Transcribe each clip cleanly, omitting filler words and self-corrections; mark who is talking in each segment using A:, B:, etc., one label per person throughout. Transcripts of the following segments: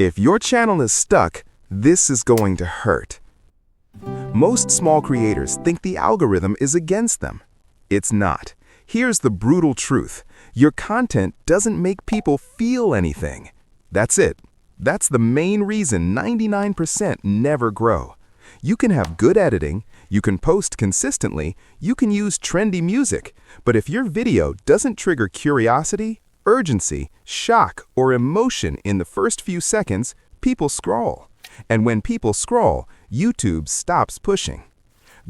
A: If your channel is stuck, this is going to hurt. Most small creators think the algorithm is against them. It's not. Here's the brutal truth. Your content doesn't make people feel anything. That's it. That's the main reason 99% never grow. You can have good editing, you can post consistently, you can use trendy music, but if your video doesn't trigger curiosity, urgency, shock, or emotion in the first few seconds, people scroll. And when people scroll, YouTube stops pushing.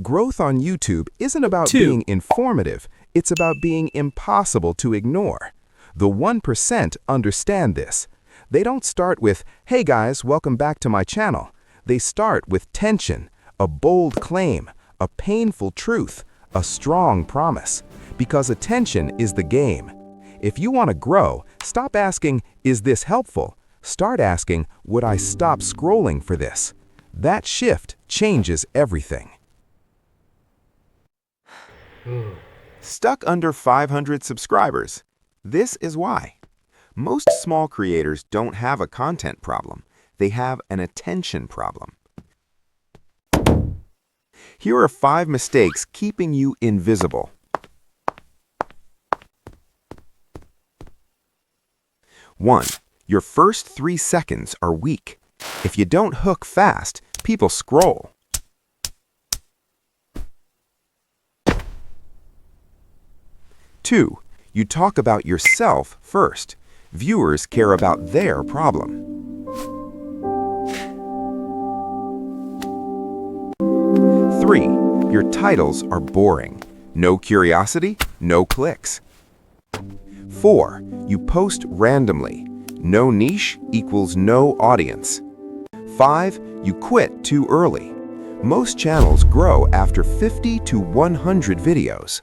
A: Growth on YouTube isn't about being informative, it's about being impossible to ignore. The 1% understand this. They don't start with, "Hey guys, welcome back to my channel." They start with tension, a bold claim, a painful truth, a strong promise. Because attention is the game. If you want to grow, stop asking, "Is this helpful?" Start asking, "Would I stop scrolling for this?" That shift changes everything. Stuck under 500 subscribers. This is why. Most small creators don't have a content problem. They have an attention problem. Here are 5 mistakes keeping you invisible. 1. Your first 3 seconds are weak. If you don't hook fast, people scroll. 2. You talk about yourself first. Viewers care about their problem. 3. Your titles are boring. No curiosity, no clicks. 4. You post randomly. No niche equals no audience. 5. You quit too early. Most channels grow after 50 to 100 videos.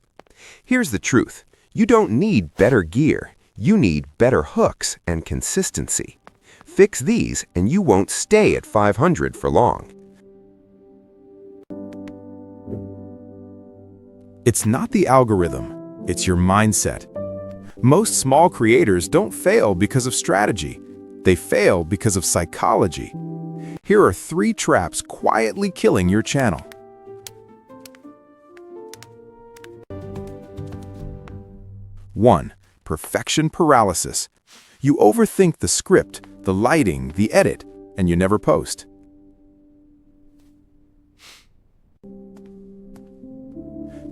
A: Here's the truth. You don't need better gear. You need better hooks and consistency. Fix these and you won't stay at 500 for long. It's not the algorithm, it's your mindset. Most small creators don't fail because of strategy. They fail because of psychology. Here are 3 traps quietly killing your channel. 1. Perfection paralysis. You overthink the script, the lighting, the edit, and you never post.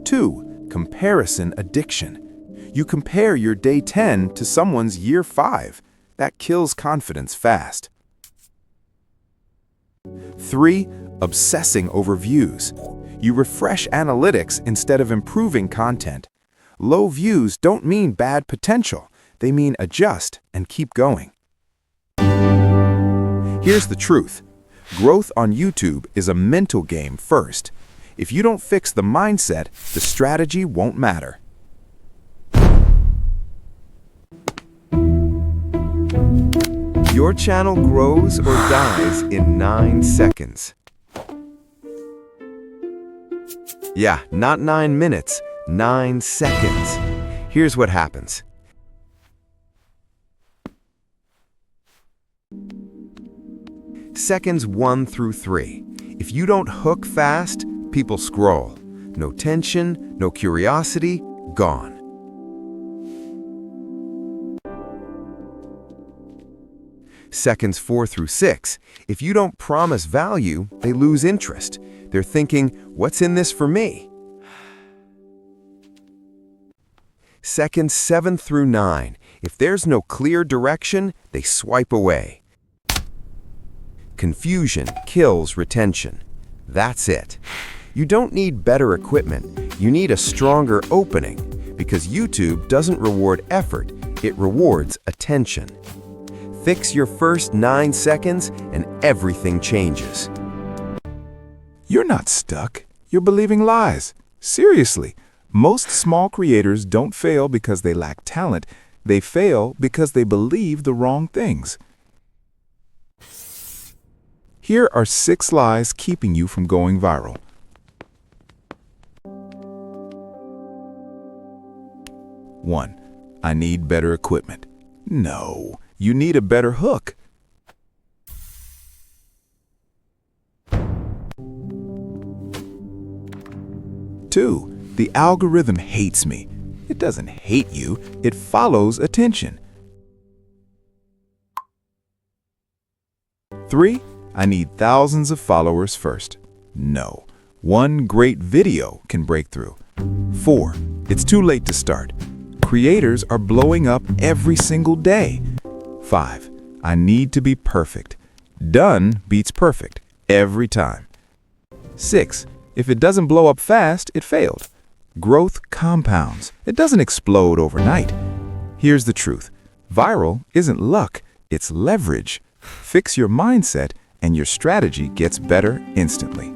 A: 2. Comparison addiction. You compare your day 10 to someone's year 5. That kills confidence fast. 3. Obsessing over views. You refresh analytics instead of improving content. Low views don't mean bad potential. They mean adjust and keep going. Here's the truth. Growth on YouTube is a mental game first. If you don't fix the mindset, the strategy won't matter. Your channel grows or dies in 9 seconds. Yeah, not 9 minutes, 9 seconds. Here's what happens. Seconds 1 through 3. If you don't hook fast, people scroll. No tension, no curiosity, gone. Seconds 4 through 6. If you don't promise value, they lose interest. They're thinking, "What's in this for me?" Seconds 7 through 9. If there's no clear direction, they swipe away. Confusion kills retention. That's it. You don't need better equipment. You need a stronger opening, because YouTube doesn't reward effort, it rewards attention. Fix your first 9 seconds and everything changes. You're not stuck. You're believing lies. Seriously, most small creators don't fail because they lack talent. They fail because they believe the wrong things. Here are 6 lies keeping you from going viral. 1. I need better equipment. No, you need a better hook. 2. The algorithm hates me. It doesn't hate you, it follows attention. 3. I need thousands of followers first. No. One great video can break through. 4. It's too late to start. Creators are blowing up every single day. 5. I need to be perfect. Done beats perfect every time. 6. If it doesn't blow up fast, it failed. Growth compounds. It doesn't explode overnight. Here's the truth. Viral isn't luck, it's leverage. Fix your mindset and your strategy gets better instantly.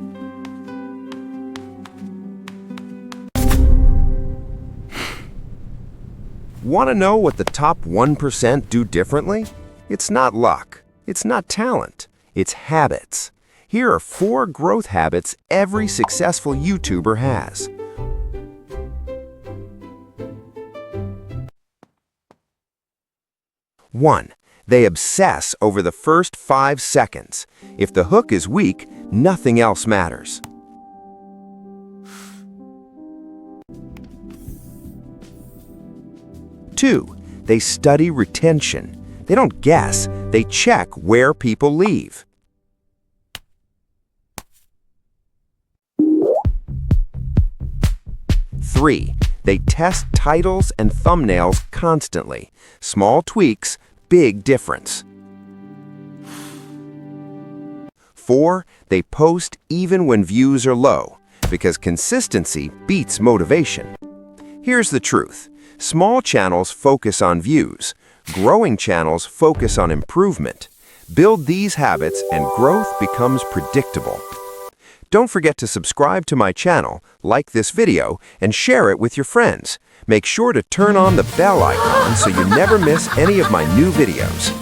B: Want to know what the top 1% do differently? It's not luck. It's not talent. It's habits. Here are 4 growth habits every successful YouTuber has. 1. They obsess over the first 5 seconds. If the hook is weak, nothing else matters. 2. They study retention. They don't guess, they check where people leave. 3. They test titles and thumbnails constantly. Small tweaks, big difference. 4. They post even when views are low, because consistency beats motivation. Here's the truth. Small channels focus on views. Growing channels focus on improvement. Build these habits and growth becomes predictable. Don't forget to subscribe to my channel, like this video, and share it with your friends. Make sure to turn on the bell icon so you never miss any of my new videos.